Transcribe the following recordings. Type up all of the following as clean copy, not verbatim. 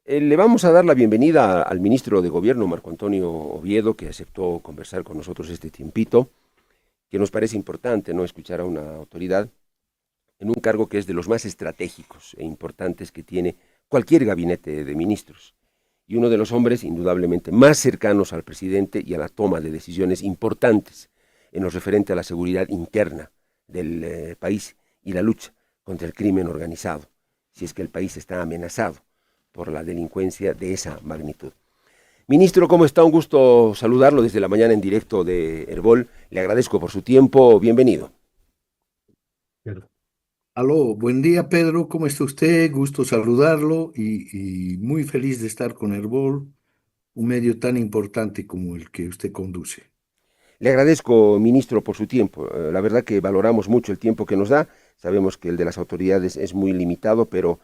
Le vamos a dar la bienvenida al ministro de Gobierno, Marco Antonio Oviedo, que aceptó conversar con nosotros este tiempito, que nos parece importante no escuchar a una autoridad en un cargo que es de los más estratégicos e importantes que tiene cualquier gabinete de ministros y uno de los hombres indudablemente más cercanos al presidente y a la toma de decisiones importantes en lo referente a la seguridad interna del país y la lucha contra el crimen organizado, si es que el país está amenazado por la delincuencia de esa magnitud. Ministro, ¿cómo está? Un gusto saludarlo desde la mañana en directo de Herbol. Le agradezco por su tiempo. Bienvenido. Claro. Aló, buen día Pedro, ¿cómo está usted? Gusto saludarlo y muy feliz de estar con Herbol, un medio tan importante como el que usted conduce. Le agradezco, ministro, por su tiempo. La verdad que valoramos mucho el tiempo que nos da. Sabemos que el de las autoridades es muy limitado, pero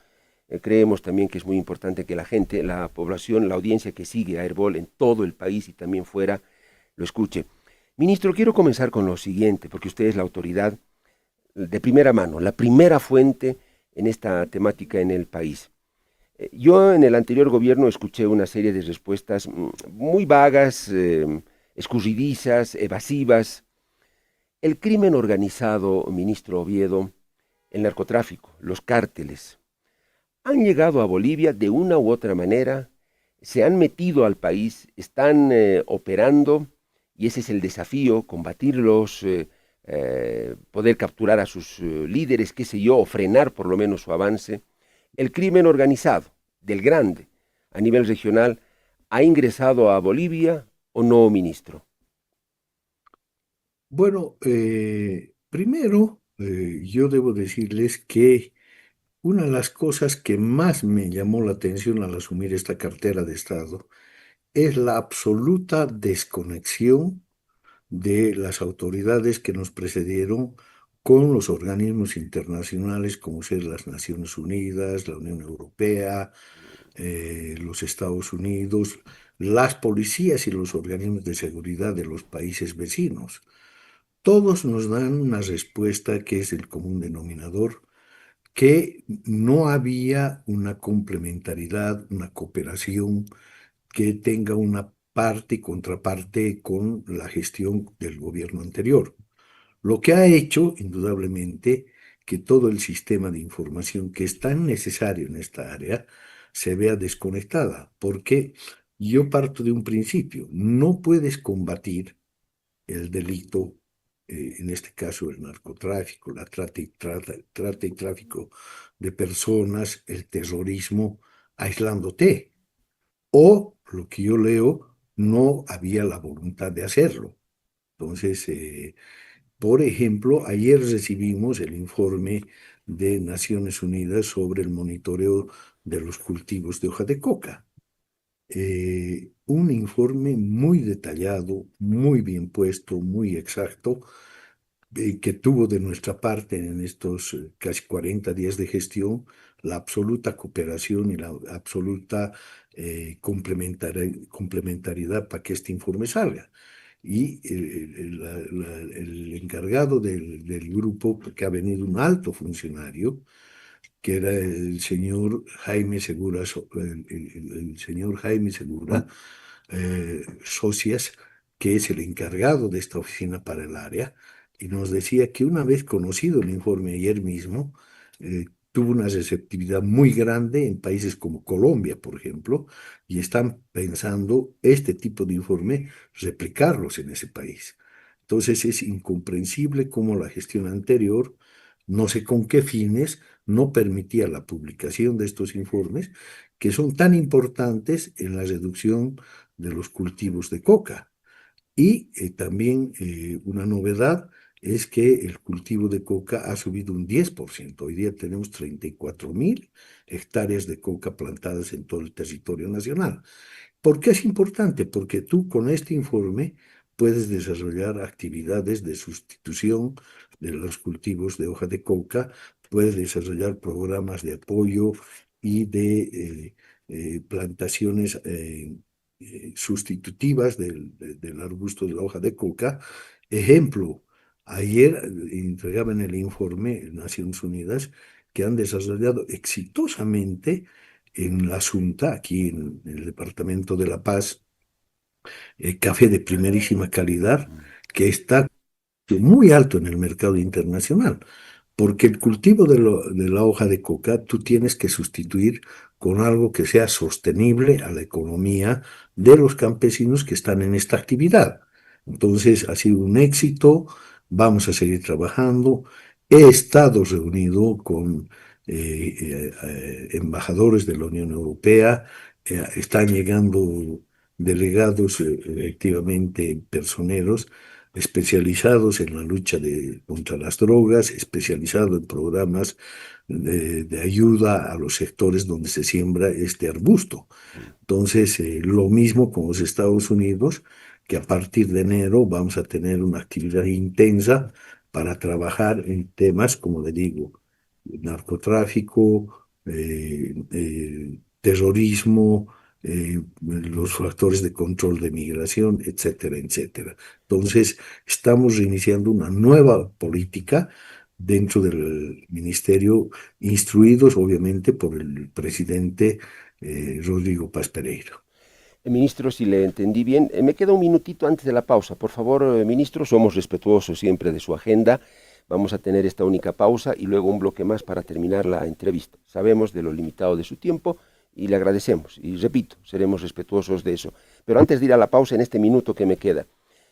creemos también que es muy importante que la gente, la población, la audiencia que sigue a Herbol en todo el país y también fuera, lo escuche. Ministro, quiero comenzar con lo siguiente, porque usted es la autoridad de primera mano, la primera fuente en esta temática en el país. Yo en el anterior gobierno escuché una serie de respuestas muy vagas, escurridizas, evasivas. El crimen organizado, ministro Oviedo, el narcotráfico, los cárteles, han llegado a Bolivia de una u otra manera, se han metido al país, están operando y ese es el desafío, combatirlos, poder capturar a sus líderes, qué sé yo, o frenar por lo menos su avance. El crimen organizado, del grande, a nivel regional, ¿ha ingresado a Bolivia o no, ministro? Bueno, primero yo debo decirles que una de las cosas que más me llamó la atención al asumir esta cartera de Estado es la absoluta desconexión de las autoridades que nos precedieron con los organismos internacionales como ser las Naciones Unidas, la Unión Europea, los Estados Unidos, las policías y los organismos de seguridad de los países vecinos. Todos nos dan una respuesta que es el común denominador, que no había una complementariedad, una cooperación que tenga una parte y contraparte con la gestión del gobierno anterior. Lo que ha hecho, indudablemente, que todo el sistema de información que es tan necesario en esta área se vea desconectada, porque yo parto de un principio, no puedes combatir el delito, en este caso el narcotráfico, la trata y tráfico de personas, el terrorismo, aislándote. O, lo que yo leo, no había la voluntad de hacerlo. Entonces, por ejemplo, ayer recibimos el informe de Naciones Unidas sobre el monitoreo de los cultivos de hoja de coca. Un informe muy detallado, muy bien puesto, muy exacto, que tuvo de nuestra parte en estos casi 40 días de gestión la absoluta cooperación y la absoluta complementariedad para que este informe salga. Y el encargado del grupo, que ha venido un alto funcionario, que era el señor Jaime Segura, el señor Jaime Segura Socias, que es el encargado de esta oficina para el área, y nos decía que una vez conocido el informe ayer mismo, tuvo una receptividad muy grande en países como Colombia, por ejemplo, y están pensando este tipo de informe replicarlos en ese país. Entonces es incomprensible cómo la gestión anterior, no sé con qué fines, no permitía la publicación de estos informes que son tan importantes en la reducción de los cultivos de coca. Y también una novedad es que el cultivo de coca ha subido un 10%. Hoy día tenemos 34.000 hectáreas de coca plantadas en todo el territorio nacional. ¿Por qué es importante? Porque tú con este informe puedes desarrollar actividades de sustitución de los cultivos de hoja de coca, puedes desarrollar programas de apoyo y de plantaciones sustitutivas del arbusto de la hoja de coca. Ejemplo, ayer entregaban el informe en Naciones Unidas que han desarrollado exitosamente en la Asunta, aquí en el departamento de La Paz, café de primerísima calidad que está muy alto en el mercado internacional, porque el cultivo de la hoja de coca tú tienes que sustituir con algo que sea sostenible a la economía de los campesinos que están en esta actividad. Entonces, ha sido un éxito, vamos a seguir trabajando. He estado reunido con embajadores de la Unión Europea, están llegando delegados efectivamente personeros especializados en la lucha contra las drogas, especializados en programas de ayuda a los sectores donde se siembra este arbusto. Entonces, lo mismo con los Estados Unidos, que a partir de enero vamos a tener una actividad intensa para trabajar en temas, como le digo, narcotráfico, terrorismo, los factores de control de migración, etcétera, etcétera. Entonces, estamos reiniciando una nueva política dentro del ministerio, instruidos obviamente por el presidente Rodrigo Paz Pereira. Ministro, si le entendí bien, me queda un minutito antes de la pausa. Por favor, ministro, somos respetuosos siempre de su agenda. Vamos a tener esta única pausa y luego un bloque más para terminar la entrevista. Sabemos de lo limitado de su tiempo y le agradecemos. Y repito, seremos respetuosos de eso. Pero antes de ir a la pausa, en este minuto que me queda,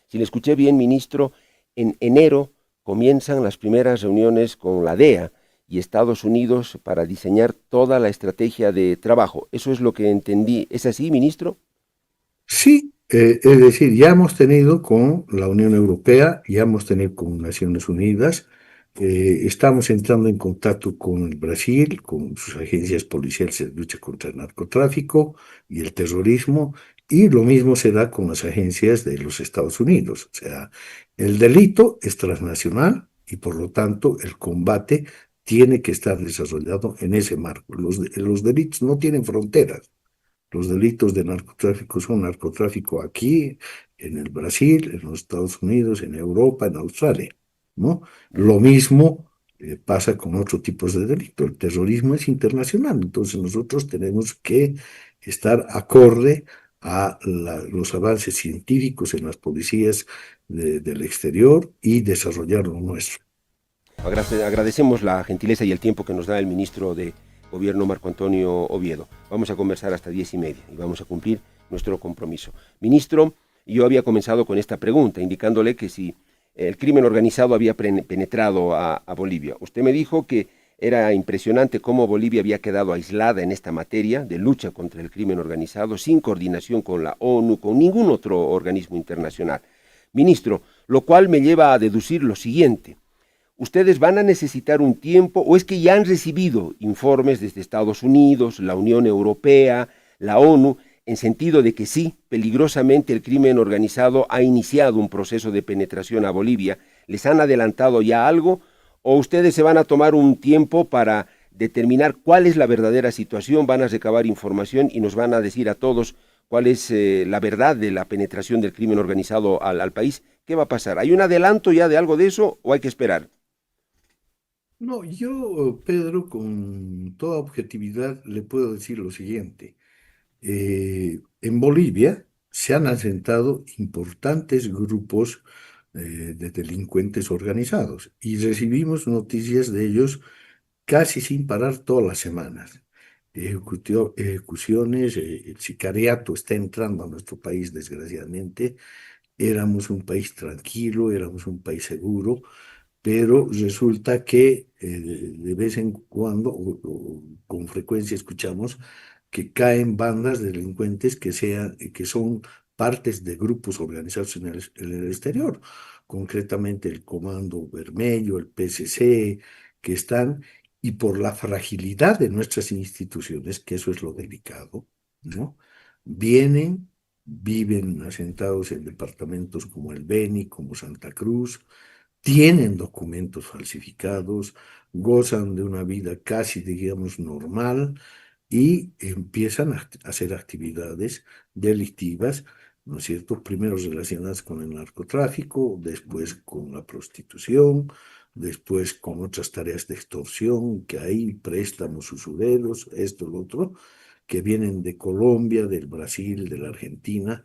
si le escuché bien, ministro, en enero comienzan las primeras reuniones con la DEA y Estados Unidos para diseñar toda la estrategia de trabajo. Eso es lo que entendí. ¿Es así, ministro? Sí, es decir, ya hemos tenido con la Unión Europea, ya hemos tenido con Naciones Unidas, estamos entrando en contacto con el Brasil, con sus agencias policiales de lucha contra el narcotráfico y el terrorismo, y lo mismo se da con las agencias de los Estados Unidos. O sea, el delito es transnacional y por lo tanto el combate tiene que estar desarrollado en ese marco. Los delitos no tienen fronteras. Los delitos de narcotráfico son narcotráfico aquí, en el Brasil, en los Estados Unidos, en Europa, en Australia, ¿no? Lo mismo pasa con otros tipos de delito. El terrorismo es internacional, entonces nosotros tenemos que estar acorde a los avances científicos en las policías del exterior y desarrollar lo nuestro. Agradecemos la gentileza y el tiempo que nos da el ministro de Gobierno, Marco Antonio Oviedo. Vamos a conversar hasta 10:30 y vamos a cumplir nuestro compromiso. Ministro, yo había comenzado con esta pregunta, indicándole que si el crimen organizado había penetrado a Bolivia. Usted me dijo que era impresionante cómo Bolivia había quedado aislada en esta materia de lucha contra el crimen organizado, sin coordinación con la ONU, con ningún otro organismo internacional. Ministro, lo cual me lleva a deducir lo siguiente. ¿Ustedes van a necesitar un tiempo o es que ya han recibido informes desde Estados Unidos, la Unión Europea, la ONU, en sentido de que sí, peligrosamente el crimen organizado ha iniciado un proceso de penetración a Bolivia? ¿Les han adelantado ya algo o ustedes se van a tomar un tiempo para determinar cuál es la verdadera situación, van a recabar información y nos van a decir a todos cuál es la verdad de la penetración del crimen organizado al país? ¿Qué va a pasar? ¿Hay un adelanto ya de algo de eso o hay que esperar? No, yo, Pedro, con toda objetividad le puedo decir lo siguiente. En Bolivia se han asentado importantes grupos de delincuentes organizados y recibimos noticias de ellos casi sin parar todas las semanas. Ejecuciones, el sicariato está entrando a nuestro país, desgraciadamente. Éramos un país tranquilo, éramos un país seguro, pero resulta que de vez en cuando o con frecuencia escuchamos que caen bandas de delincuentes que son partes de grupos organizados en el exterior, concretamente el Comando Vermelho, el PSC, que están, y por la fragilidad de nuestras instituciones, que eso es lo delicado, ¿no? Vienen, viven asentados en departamentos como el Beni, como Santa Cruz, tienen documentos falsificados, gozan de una vida casi, digamos, normal y empiezan a hacer actividades delictivas, ¿no es cierto? Primero relacionadas con el narcotráfico, después con la prostitución, después con otras tareas de extorsión, que hay préstamos usureros, esto, lo otro. que vienen de Colombia, del Brasil, de la Argentina,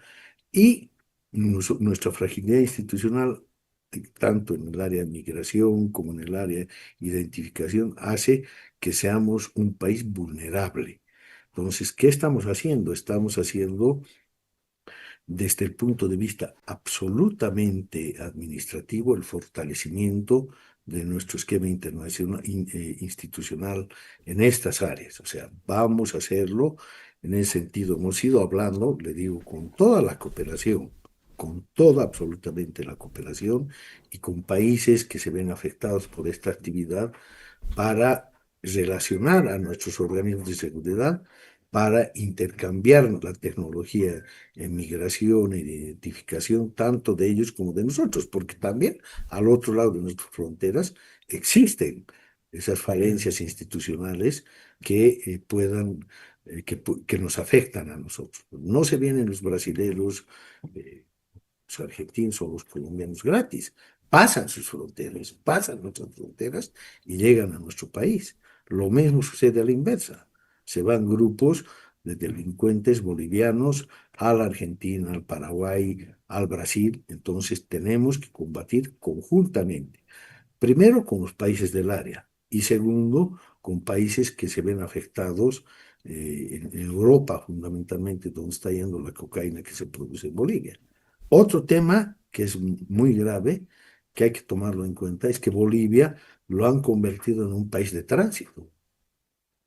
y nuestra fragilidad institucional, tanto en el área de migración como en el área de identificación, hace que seamos un país vulnerable. Entonces, ¿qué estamos haciendo? Estamos haciendo desde el punto de vista absolutamente administrativo, el fortalecimiento de nuestro esquema internacional, institucional en estas áreas. O sea, vamos a hacerlo en ese sentido. Hemos ido hablando, le digo, con toda la cooperación, con toda absolutamente la cooperación y con países que se ven afectados por esta actividad para relacionar a nuestros organismos de seguridad, para intercambiar la tecnología en migración y de identificación, tanto de ellos como de nosotros, porque también al otro lado de nuestras fronteras existen esas falencias institucionales que que nos afectan a nosotros. No se vienen los brasileños, los argentinos o los colombianos gratis. Pasan sus fronteras, pasan nuestras fronteras y llegan a nuestro país. Lo mismo sucede a la inversa. Se van grupos de delincuentes bolivianos a la Argentina, al Paraguay, al Brasil. Entonces tenemos que combatir conjuntamente. Primero con los países del área y segundo con países que se ven afectados en Europa, fundamentalmente, donde está yendo la cocaína que se produce en Bolivia. Otro tema que es muy grave, que hay que tomarlo en cuenta, es que Bolivia lo han convertido en un país de tránsito.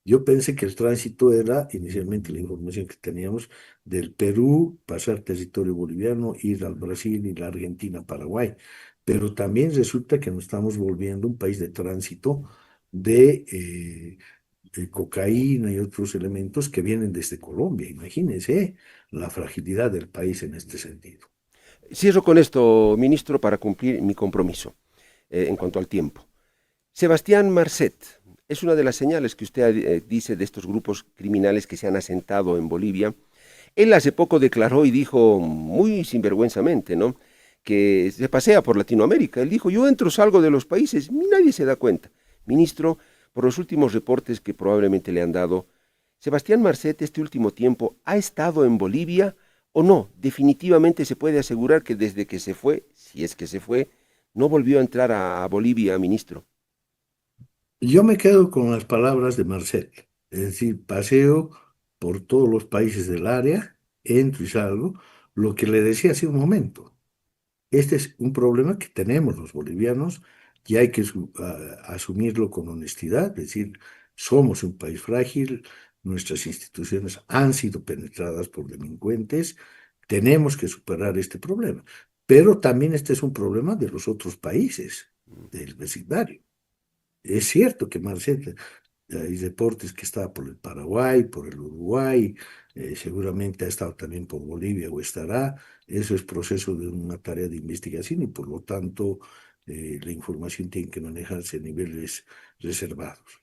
Yo pensé que el tránsito era inicialmente la información que teníamos del Perú, pasar territorio boliviano, ir al Brasil y la Argentina, Paraguay. Pero también resulta que nos estamos volviendo un país de tránsito de cocaína y otros elementos que vienen desde Colombia. Imagínense la fragilidad del país en este sentido. Cierro con esto, ministro, para cumplir mi compromiso en cuanto al tiempo. Sebastián Marcet es una de las señales que usted dice de estos grupos criminales que se han asentado en Bolivia. Él hace poco declaró y dijo muy sinvergüenzamente, ¿no?, que se pasea por Latinoamérica. Él dijo, yo entro, salgo de los países, y nadie se da cuenta. Ministro, por los últimos reportes que probablemente le han dado, Sebastián Marcet este último tiempo ha estado en Bolivia o no. Definitivamente se puede asegurar que desde que se fue, si es que se fue, no volvió a entrar a Bolivia, ministro. Yo me quedo con las palabras de Marcet, es decir, paseo por todos los países del área, entro y salgo, lo que le decía hace un momento. Este es un problema que tenemos los bolivianos y hay que asumirlo con honestidad, es decir, somos un país frágil, nuestras instituciones han sido penetradas por delincuentes, tenemos que superar este problema. Pero también este es un problema de los otros países del vecindario. Es cierto que Marcet, hay deportes que está por el Paraguay, por el Uruguay, seguramente ha estado también por Bolivia o estará. Eso es proceso de una tarea de investigación y por lo tanto la información tiene que manejarse a niveles reservados.